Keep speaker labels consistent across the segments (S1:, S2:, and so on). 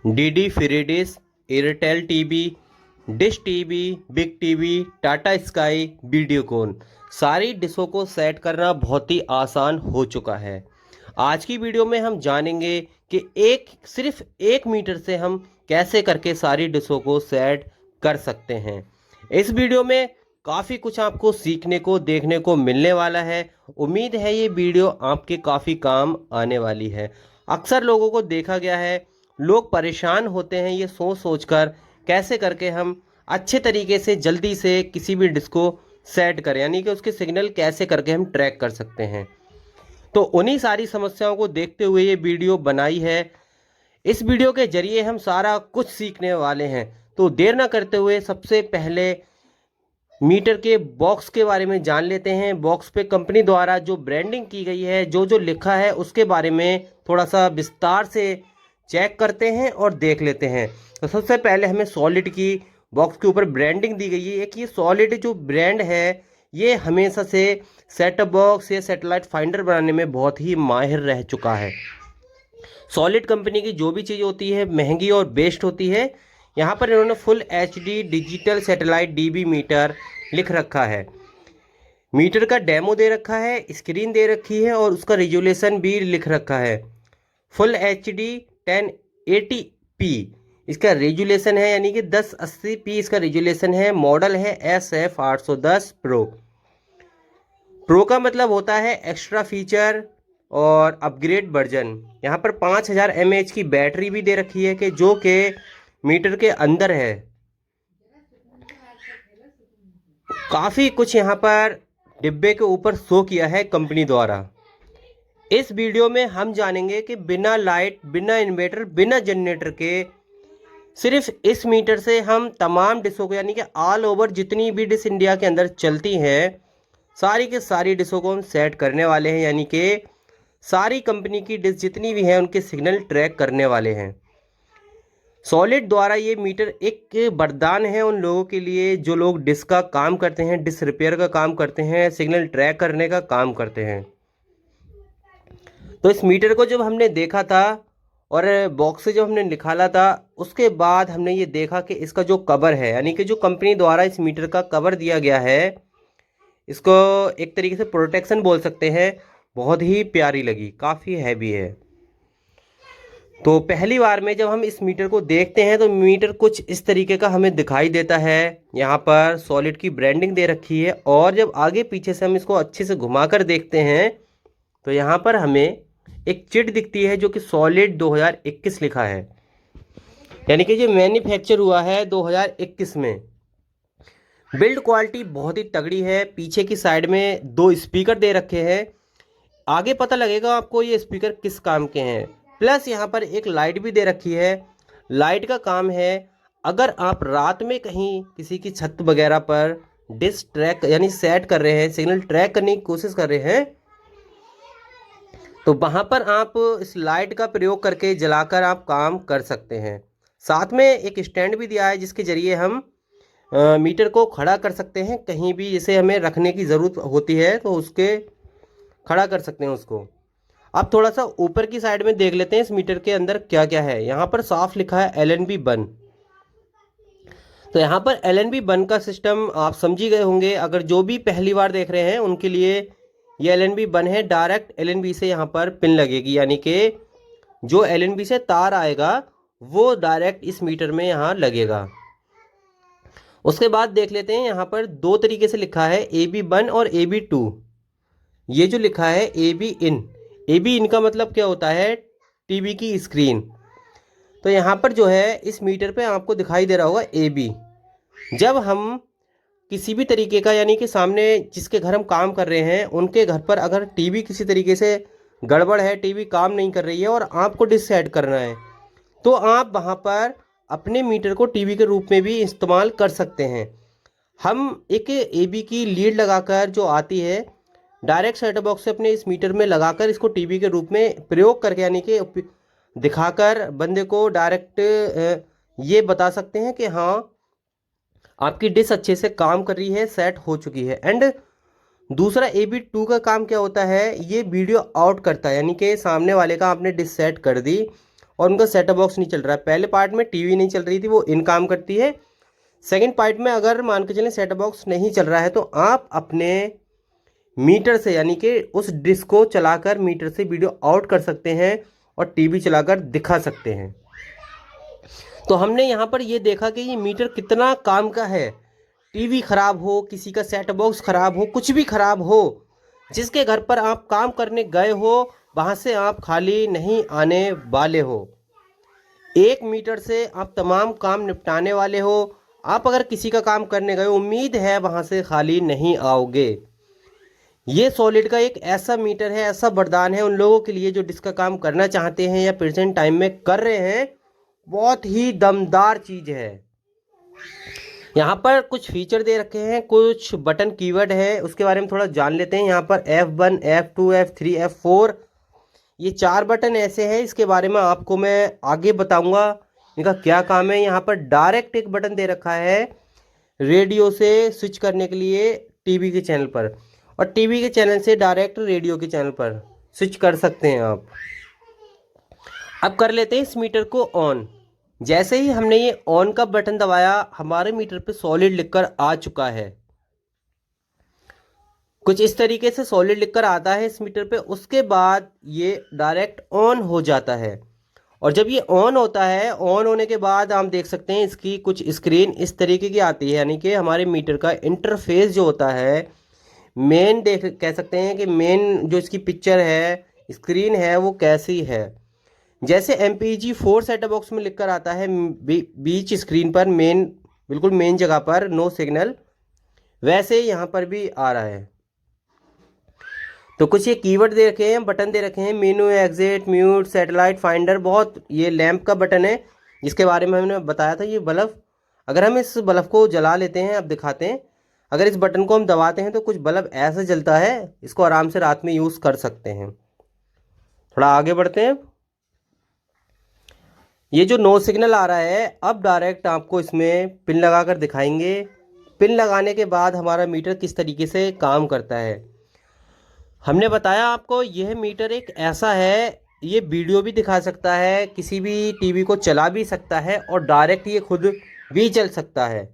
S1: DD free dish, Airtel TV, dish TV, big TV, Tata sky, Videocon, सारी डिशों को set करना बहुत ही आसान हो चुका है। आज की वीडियो में हम जानेंगे कि सिर्फ 1 मीटर से हम कैसे करके सारी डिशों को सेट कर सकते हैं। इस वीडियो में काफ़ी कुछ आपको सीखने को देखने को मिलने वाला है। उम्मीद है ये वीडियो आपके काफ़ी काम आने वाली है। अक्सर लोगों को देखा गया है, लोग परेशान होते हैं ये सोच सोच कर कैसे करके हम अच्छे तरीके से जल्दी से किसी भी डिश को सेट करें, यानी कि उसके सिग्नल कैसे करके हम ट्रैक कर सकते हैं। तो उन्हीं सारी समस्याओं को देखते हुए ये वीडियो बनाई है। इस वीडियो के जरिए हम सारा कुछ सीखने वाले हैं। तो देर ना करते हुए सबसे पहले मीटर के बॉक्स के बारे में जान लेते हैं। बॉक्स पे कंपनी द्वारा जो ब्रांडिंग की गई है, जो जो लिखा है, उसके बारे में थोड़ा सा विस्तार से चेक करते हैं और देख लेते हैं। तो सबसे पहले हमें सॉलिड की बॉक्स के ऊपर ब्रांडिंग दी गई है। एक ये सॉलिड जो ब्रांड है, ये हमेशा से सेट टॉप बॉक्स या सैटेलाइट फाइंडर बनाने में बहुत ही माहिर रह चुका है। सॉलिड कंपनी की जो भी चीज़ होती है महंगी और बेस्ट होती है। यहाँ पर इन्होंने full HD digital satellite DB meter लिख रखा है। मीटर का डेमो दे रखा है, स्क्रीन दे रखी है और उसका रेजोल्यूशन भी लिख रखा है। फुल एचडी 1080p इसका रेजोल्यूशन है, यानी कि 1080p इसका रेजोल्यूशन है। मॉडल है SF810 प्रो। प्रो का मतलब होता है एक्स्ट्रा फीचर और अपग्रेड वर्जन। यहाँ पर 5000 mAh की बैटरी भी दे रखी है कि जो कि मीटर के अंदर है। काफ़ी कुछ यहाँ पर डिब्बे के ऊपर शो किया है कंपनी द्वारा। इस वीडियो में हम जानेंगे कि बिना लाइट, बिना इन्वर्टर, बिना जनरेटर के सिर्फ इस मीटर से हम तमाम डिशों को, यानी कि ऑल ओवर जितनी भी डिश इंडिया के अंदर चलती हैं, सारी के सारी डिशों को हम सेट करने वाले हैं। यानी कि सारी कंपनी की डिश जितनी भी हैं उनके सिग्नल ट्रैक करने वाले हैं। सॉलिड द्वारा ये मीटर एक वरदान है उन लोगों के लिए जो लोग डिश का काम करते हैं, डिश रिपेयर का काम करते हैं, सिग्नल ट्रैक करने का काम करते हैं। तो इस मीटर को जब हमने देखा था और बॉक्स से जब हमने निकाला था, उसके बाद हमने ये देखा कि इसका जो कवर है, यानी कि जो कंपनी द्वारा इस मीटर का कवर दिया गया है, इसको एक तरीके से प्रोटेक्शन बोल सकते हैं, बहुत ही प्यारी लगी, काफ़ी हैवी है। तो पहली बार में जब हम इस मीटर को देखते हैं तो मीटर कुछ इस तरीके का हमें दिखाई देता है। यहाँ पर सॉलिड की ब्रांडिंग दे रखी है और जब आगे पीछे से हम इसको अच्छे से घुमाकर देखते हैं तो यहाँ पर हमें एक चिट दिखती है जो कि सॉलिड 2021 लिखा है, यानी कि ये मैन्युफैक्चर हुआ है 2021 में। बिल्ड क्वालिटी बहुत ही तगड़ी है। पीछे की साइड में 2 स्पीकर दे रखे हैं, आगे पता लगेगा आपको ये स्पीकर किस काम के हैं। प्लस यहाँ पर एक लाइट भी दे रखी है। लाइट का काम है, अगर आप रात में कहीं किसी की छत वगैरह पर डिश ट्रैक यानी सेट कर रहे हैं, सिग्नल ट्रैक करने की कोशिश कर रहे हैं, तो वहाँ पर आप इस लाइट का प्रयोग करके जलाकर आप काम कर सकते हैं। साथ में एक स्टैंड भी दिया है जिसके ज़रिए हम मीटर को खड़ा कर सकते हैं। कहीं भी जिसे हमें रखने की ज़रूरत होती है तो उसके खड़ा कर सकते हैं उसको। अब थोड़ा सा ऊपर की साइड में देख लेते हैं इस मीटर के अंदर क्या क्या है। यहाँ पर साफ लिखा है LNB1। तो यहाँ पर LNB1 का सिस्टम आप समझ ही गए होंगे। अगर जो भी पहली बार देख रहे हैं उनके लिए ये LNB1 है। डायरेक्ट LNB से यहाँ पर पिन लगेगी, यानी कि जो LNB से तार आएगा वो डायरेक्ट इस मीटर में यहाँ लगेगा। उसके बाद देख लेते हैं, यहाँ पर 2 तरीके से लिखा है, AB1 और AB2। ये जो लिखा है AB इन का मतलब क्या होता है, टीवी की स्क्रीन। तो यहाँ पर जो है इस मीटर पे आपको दिखाई दे रहा होगा AB। जब हम किसी भी तरीके का, यानी कि सामने जिसके घर हम काम कर रहे हैं उनके घर पर अगर टीवी किसी तरीके से गड़बड़ है, टीवी काम नहीं कर रही है और आपको डिश सेट करना है, तो आप वहाँ पर अपने मीटर को टीवी के रूप में भी इस्तेमाल कर सकते हैं। हम एक AB की लीड लगाकर जो आती है, डायरेक्ट सेट बॉक्स से अपने इस मीटर में लगाकर इसको टीवी के रूप में प्रयोग करके, यानी कि दिखाकर बंदे को डायरेक्ट ये बता सकते हैं कि हाँ आपकी डिश अच्छे से काम कर रही है, सेट हो चुकी है। एंड दूसरा AB2 का काम क्या होता है, ये वीडियो आउट करता है, यानी कि सामने वाले का आपने डिश सेट कर दी और उनका सेटअप बॉक्स नहीं चल रहा है। पहले पार्ट में टीवी नहीं चल रही थी, वो इन काम करती है। सेकंड पार्ट में अगर मान के चलें सेटअप बॉक्स नहीं चल रहा है तो आप अपने मीटर से यानी कि उस डिश को चलाकर मीटर से वीडियो आउट कर सकते हैं और टीवी चलाकर दिखा सकते हैं। तो हमने यहाँ पर ये देखा कि ये मीटर कितना काम का है। टीवी ख़राब हो, किसी का सेट बॉक्स ख़राब हो, कुछ भी ख़राब हो, जिसके घर पर आप काम करने गए हो वहाँ से आप खाली नहीं आने वाले हो। एक मीटर से आप तमाम काम निपटाने वाले हो। आप अगर किसी का काम करने गए, उम्मीद है वहाँ से खाली नहीं आओगे। ये सॉलिड का एक ऐसा मीटर है, ऐसा वरदान है उन लोगों के लिए जो जिसका काम करना चाहते हैं या प्रेजेंट टाइम में कर रहे हैं। बहुत ही दमदार चीज़ है। यहाँ पर कुछ फीचर दे रखे हैं, कुछ बटन कीवर्ड है, उसके बारे में थोड़ा जान लेते हैं। यहाँ पर F1, F2, F3, F4 ये 4 बटन ऐसे हैं, इसके बारे में आपको मैं आगे बताऊंगा इनका क्या काम है। यहाँ पर डायरेक्ट एक बटन दे रखा है रेडियो से स्विच करने के लिए टीवी के चैनल पर, और टीवी के चैनल से डायरेक्ट रेडियो के चैनल पर स्विच कर सकते हैं आप। अब कर लेते हैं इस मीटर को ऑन। जैसे ही हमने ये ऑन का बटन दबाया, हमारे मीटर पे सॉलिड लिखकर आ चुका है। कुछ इस तरीके से सॉलिड लिखकर आता है इस मीटर पे। उसके बाद ये डायरेक्ट ऑन हो जाता है, और जब ये ऑन होता है, ऑन होने के बाद हम देख सकते हैं इसकी कुछ स्क्रीन इस तरीके की आती है, यानी कि हमारे मीटर का इंटरफेस जो होता है, मेन कह सकते हैं कि मेन जो इसकी पिक्चर है, स्क्रीन है, वो कैसी है। जैसे MPG-4 सेटअप बॉक्स में लिखकर आता है बीच स्क्रीन पर, मेन बिल्कुल मेन जगह पर नो सिग्नल, वैसे यहाँ पर भी आ रहा है। तो कुछ ये कीवर्ड दे रखे हैं, बटन दे रखे हैं, मेनू, एग्जिट, म्यूट, सैटेलाइट, फाइंडर। बहुत ये लैंप का बटन है जिसके बारे में हमने बताया था। ये बल्ब, अगर हम इस बल्ब को जला लेते हैं, अब दिखाते हैं, अगर इस बटन को हम दबाते हैं तो कुछ बल्ब ऐसे जलता है। इसको आराम से रात में यूज़ कर सकते हैं। थोड़ा आगे बढ़ते हैं। ये जो नो सिग्नल आ रहा है, अब डायरेक्ट आपको इसमें पिन लगा कर दिखाएंगे। पिन लगाने के बाद हमारा मीटर किस तरीके से काम करता है। हमने बताया आपको यह मीटर एक ऐसा है, ये वीडियो भी दिखा सकता है, किसी भी टीवी को चला भी सकता है, और डायरेक्ट ये खुद भी चल सकता है।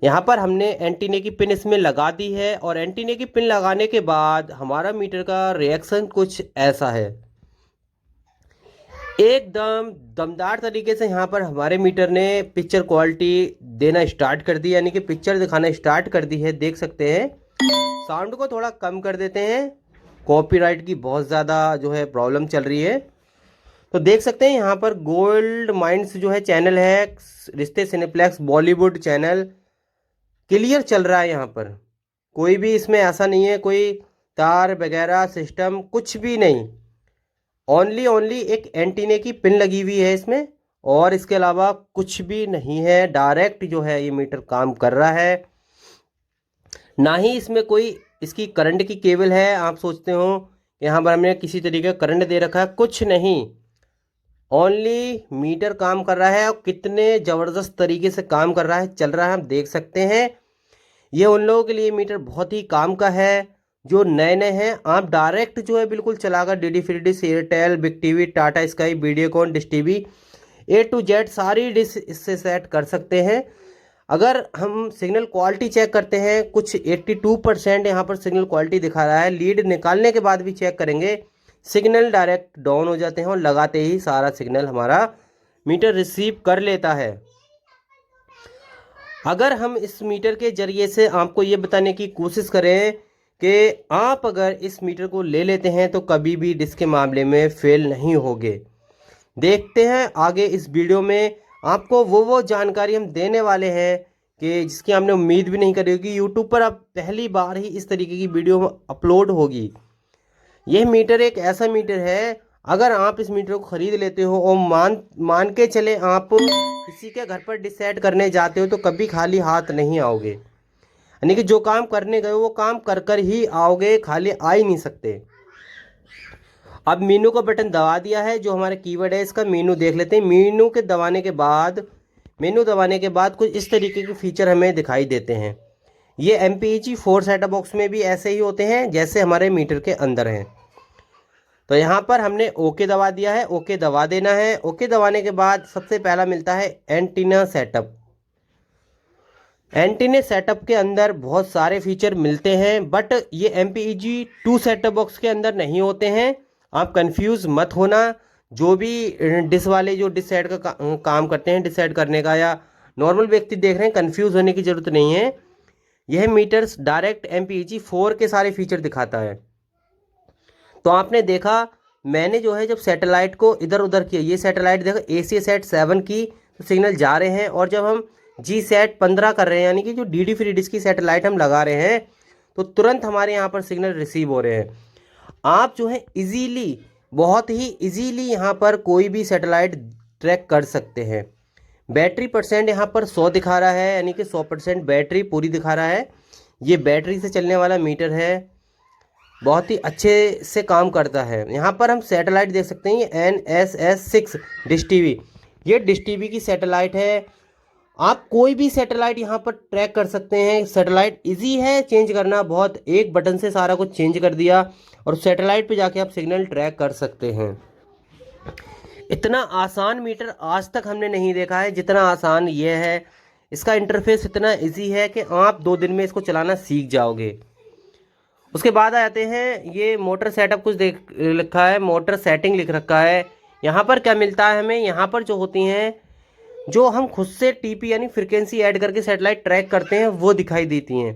S1: यहाँ पर हमने एंटीने की पिन इसमें लगा दी है, और एंटीने की पिन लगाने के बाद हमारा मीटर का रिएक्शन कुछ ऐसा है। एकदम दमदार तरीके से यहाँ पर हमारे मीटर ने पिक्चर क्वालिटी देना स्टार्ट कर दी, यानी कि पिक्चर दिखाना स्टार्ट कर दी है। देख सकते हैं। साउंड को थोड़ा कम कर देते हैं, कॉपीराइट की बहुत ज़्यादा जो है प्रॉब्लम चल रही है। तो देख सकते हैं यहाँ पर गोल्ड माइंड्स जो है चैनल है, रिश्ते सिनेप्लेक्स बॉलीवुड चैनल क्लियर चल रहा है। यहाँ पर कोई भी इसमें ऐसा नहीं है, कोई तार वगैरह सिस्टम कुछ भी नहीं। ओनली एक एंटीने की पिन लगी हुई है इसमें, और इसके अलावा कुछ भी नहीं है। डायरेक्ट जो है ये मीटर काम कर रहा है। ना ही इसमें कोई इसकी करंट की केबल है। आप सोचते हो यहाँ पर हमने किसी तरीके का करंट दे रखा है, कुछ नहीं। ओनली मीटर काम कर रहा है, और कितने ज़बरदस्त तरीके से काम कर रहा है, चल रहा है, हम देख सकते हैं। ये उन लोगों के लिए मीटर बहुत ही काम का है जो नए नए हैं। आप डायरेक्ट जो है बिल्कुल चलाकर DD free dish, Airtel, big TV, Tata sky, Videocon, dish TV A to Z सारी डिश इससे सेट कर सकते हैं। अगर हम सिग्नल क्वालिटी चेक करते हैं, कुछ 82% यहाँ पर सिग्नल क्वालिटी दिखा रहा है। लीड निकालने के बाद भी चेक करेंगे, सिग्नल डायरेक्ट डाउन हो जाते हैं, और लगाते ही सारा सिग्नल हमारा मीटर रिसीव कर लेता है। अगर हम इस मीटर के जरिए से आपको ये बताने की कोशिश करें कि आप अगर इस मीटर को ले लेते हैं तो कभी भी डिश के मामले में फेल नहीं होगे। देखते हैं आगे इस वीडियो में आपको वो जानकारी हम देने वाले हैं कि जिसकी हमने उम्मीद भी नहीं करी होगी। यूट्यूब पर अब पहली बार ही इस तरीके की वीडियो अपलोड होगी। यह मीटर एक ऐसा मीटर है, अगर आप इस मीटर को ख़रीद लेते हो और मान के चले आप किसी के घर पर डिश सेट करने जाते हो तो कभी खाली हाथ नहीं आओगे। यानी कि जो काम करने गए वो काम कर कर ही आओगे, खाली आ ही नहीं सकते। अब मीनू का बटन दबा दिया है, जो हमारा कीवर्ड है इसका मीनू देख लेते हैं। मीनू दबाने के बाद कुछ इस तरीके के फीचर हमें दिखाई देते हैं। ये MPG-4 सेटअप बॉक्स में भी ऐसे ही होते हैं जैसे हमारे मीटर के अंदर हैं। तो यहाँ पर हमने ओके दबा दिया है, ओके दबा देना है। ओके दबाने के बाद सबसे पहला मिलता है एंटीना सेटअप। एंटीना सेटअप के अंदर बहुत सारे फीचर मिलते हैं, बट ये MPEG-2 सेटअप बॉक्स के अंदर नहीं होते हैं। आप कंफ्यूज मत होना। जो भी डिश वाले जो डिश सेट का काम करते हैं, डिश सेट करने का, या नॉर्मल व्यक्ति देख रहे हैं, कंफ्यूज होने की ज़रूरत नहीं है। यह मीटर्स डायरेक्ट MPEG-4 के सारे फीचर दिखाता है। तो आपने देखा, मैंने जो है जब सैटेलाइट को इधर उधर किया, ये सैटेलाइट देखो ACSat-7 की तो सिग्नल जा रहे हैं, और जब हम GSAT-15 कर रहे हैं, यानी कि जो DD फ्री डिश की सैटेलाइट हम लगा रहे हैं, तो तुरंत हमारे यहाँ पर सिग्नल रिसीव हो रहे हैं। आप जो है इजीली, बहुत ही इजीली यहाँ पर कोई भी सैटेलाइट ट्रैक कर सकते हैं। बैटरी परसेंट यहाँ पर 100 दिखा रहा है, यानी कि 100% बैटरी पूरी दिखा रहा है। ये बैटरी से चलने वाला मीटर है, बहुत ही अच्छे से काम करता है। यहाँ पर हम सैटेलाइट देख सकते हैं, NSS-6 डिश टीवी, ये डिश टीवी की सैटेलाइट है। आप कोई भी सैटेलाइट यहाँ पर ट्रैक कर सकते हैं। सैटेलाइट इजी है चेंज करना, बहुत एक बटन से सारा कुछ चेंज कर दिया, और सैटेलाइट पे जाके आप सिग्नल ट्रैक कर सकते हैं। इतना आसान मीटर आज तक हमने नहीं देखा है जितना आसान ये है। इसका इंटरफेस इतना इजी है कि आप 2 दिन में इसको चलाना सीख जाओगे। उसके बाद आ जाते हैं, ये मोटर सेटअप कुछ देख लिखा है, मोटर सेटिंग लिख रखा है। यहाँ पर क्या मिलता है हमें, यहाँ पर जो होती हैं, जो हम खुद से TP यानी फ्रिक्वेंसी ऐड करके सैटेलाइट ट्रैक करते हैं, वो दिखाई देती हैं।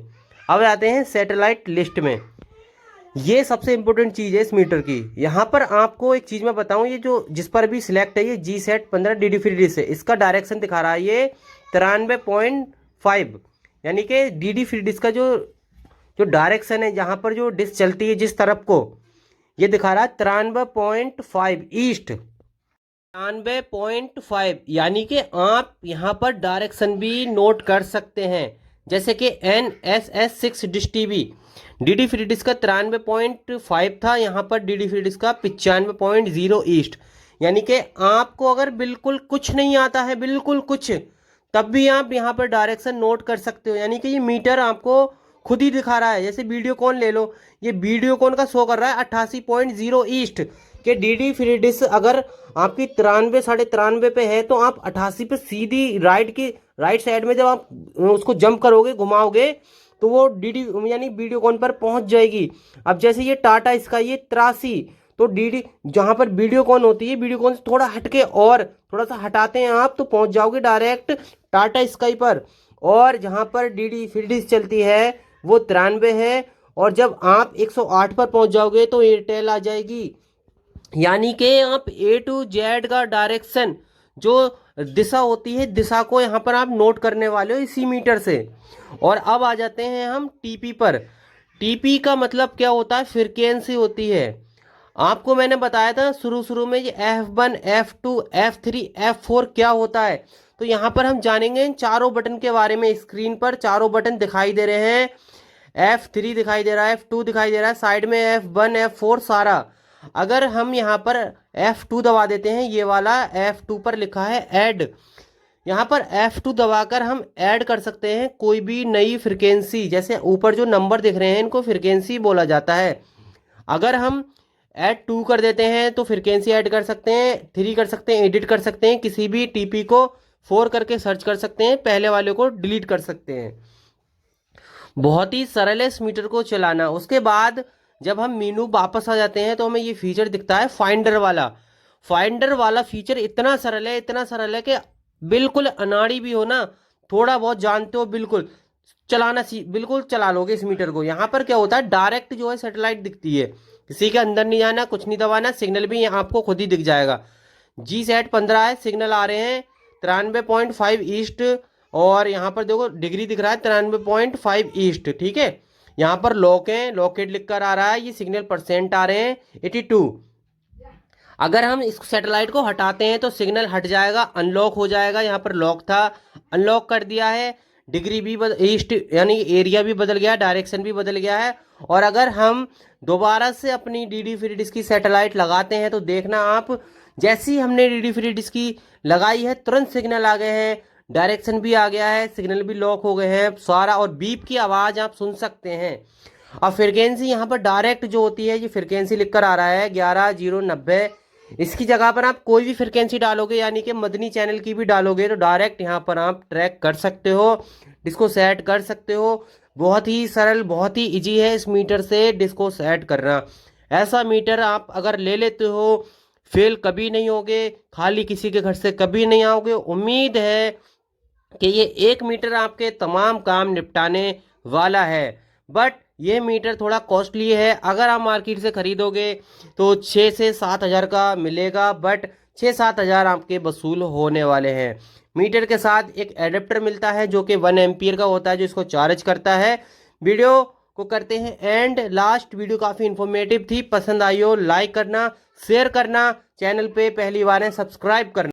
S1: अब आते हैं सैटेलाइट लिस्ट में। ये सबसे इम्पोर्टेंट चीज़ है इस मीटर की। यहाँ पर आपको एक चीज़ मैं बताऊँ, ये जो जिस पर भी सिलेक्ट है, ये GSAT-15 DD फ्री डिश है। इसका डायरेक्शन दिखा रहा है ये 93.5, यानी कि DD फ्री डिश का जो डायरेक्शन है, जहाँ पर जो डिश चलती है जिस तरफ को, ये दिखा रहा है 93.5 ईस्ट, 93.5, यानी कि आप यहाँ पर डायरेक्शन भी नोट कर सकते हैं। जैसे कि NSS-6 dish TV, DD free dish का 93.5 था, यहाँ पर DD फ्री डिश का 95.0 ईस्ट, यानी कि आपको अगर बिल्कुल कुछ नहीं आता है, बिल्कुल कुछ, तब भी आप यहाँ पर डायरेक्शन नोट कर सकते हो। यानी कि ये मीटर आपको खुद ही दिखा रहा है। जैसे वीडियोकॉन ले लो, ये वीडियोकॉन का शो कर रहा है 88.0 ईस्ट के DD फ्री डिश। अगर आपकी 93 93.5 पे है, तो आप 88 पे सीधी राइट साइड में जब आप उसको जंप करोगे, घुमाओगे, तो वो DD यानी वीडियोकॉन पर पहुंच जाएगी। अब जैसे ये टाटा स्काई, ये 83, तो DD जहाँ पर वीडियोकॉन होती है, वीडियोकॉन से थोड़ा हटके और थोड़ा सा हटाते हैं आप, तो पहुंच जाओगे डायरेक्ट टाटा स्काई पर। और जहाँ पर DD फ्री डिश चलती है वो 93 है, और जब आप 108 पर पहुंच जाओगे तो एयरटेल आ जाएगी। यानी कि आप A to Z का डायरेक्शन, जो दिशा होती है, दिशा को यहाँ पर आप नोट करने वाले हो इसी मीटर से। और अब आ जाते हैं हम TP पर। TP का मतलब क्या होता है, फ्रिक्वेंसी होती है। आपको मैंने बताया था शुरू में, ये F1, F2, F3, F4 क्या होता है। तो यहाँ पर हम जानेंगे इन चारों बटन के बारे में। स्क्रीन पर चारों बटन दिखाई दे रहे हैं, F3 दिखाई दे रहा है, F2 दिखाई दे रहा है, साइड में F1, F4 सारा। अगर हम यहाँ पर F2 दबा देते हैं, ये वाला F2 पर लिखा है ऐड, यहाँ पर F2 दबाकर हम ऐड कर सकते हैं कोई भी नई फ्रिक्वेंसी। जैसे ऊपर जो नंबर दिख रहे हैं, इनको फ्रिक्वेंसी बोला जाता है। अगर हम ऐड 2 कर देते हैं तो फ्रिक्वेंसी ऐड कर सकते हैं, 3 कर सकते हैं, एडिट कर सकते हैं, किसी भी TP को 4 करके सर्च कर सकते हैं, पहले वाले को डिलीट कर सकते हैं। बहुत ही सरल है इस मीटर को चलाना। उसके बाद जब हम मेनू वापस आ जाते हैं, तो हमें ये फीचर दिखता है फाइंडर वाला। फाइंडर वाला फीचर इतना सरल है, इतना सरल है कि बिल्कुल अनाड़ी भी हो ना, थोड़ा बहुत जानते हो, बिल्कुल बिल्कुल चला लोगे इस मीटर को। यहाँ पर क्या होता है, डायरेक्ट जो है सैटेलाइट दिखती है, किसी के अंदर नहीं जाना, कुछ नहीं दबाना, सिग्नल भी यहाँ आपको खुद ही दिख जाएगा। GSAT-15 है, सिग्नल आ रहे हैं 93.5 ईस्ट, और यहाँ पर देखो डिग्री दिख रहा है 93.5 ईस्ट, ठीक है। यहाँ पर लॉक है, लॉकेट लिखकर आ रहा है, ये सिग्नल परसेंट आ रहे हैं 82। अगर हम इस सैटेलाइट को हटाते हैं तो सिग्नल हट जाएगा, अनलॉक हो जाएगा। यहाँ पर लॉक था, अनलॉक कर दिया है, डिग्री भी ईस्ट यानी एरिया भी बदल गया, डायरेक्शन भी बदल गया है। और अगर हम दोबारा से अपनी DD फ्री डिश की सैटेलाइट लगाते हैं, तो देखना आप, जैसी हमने DD फ्री डिश की लगाई है, तुरंत सिग्नल आ गए हैं, डायरेक्शन भी आ गया है, सिग्नल भी लॉक हो गए हैं सारा, और बीप की आवाज़ आप सुन सकते हैं। अब फ्रिक्वेंसी यहाँ पर डायरेक्ट जो होती है, ये फ्रिक्वेंसी लिखकर आ रहा है 11090। इसकी जगह पर आप कोई भी फ्रिक्वेंसी डालोगे, यानी कि मदनी चैनल की भी डालोगे, तो डायरेक्ट यहाँ पर आप ट्रैक कर सकते हो, डिस्को सेट कर सकते हो। बहुत ही सरल, बहुत ही इजी है इस मीटर से डिस्को सेट करना। ऐसा मीटर आप अगर ले लेते हो, फेल कभी नहीं होगे, खाली किसी के घर से कभी नहीं आओगे। उम्मीद है कि ये एक मीटर आपके तमाम काम निपटाने वाला है। बट ये मीटर थोड़ा कॉस्टली है, अगर आप मार्केट से खरीदोगे तो 6 से 7 हज़ार का मिलेगा, बट 6-7 हज़ार आपके वसूल होने वाले हैं। मीटर के साथ एक एडेप्टर मिलता है जो कि 1 एम्पियर का होता है, जो इसको चार्ज करता है। वीडियो को करते हैं एंड। लास्ट वीडियो काफ़ी इन्फॉर्मेटिव थी, पसंद आई हो लाइक करना, शेयर करना, चैनल पे पहली बार है सब्सक्राइब करना।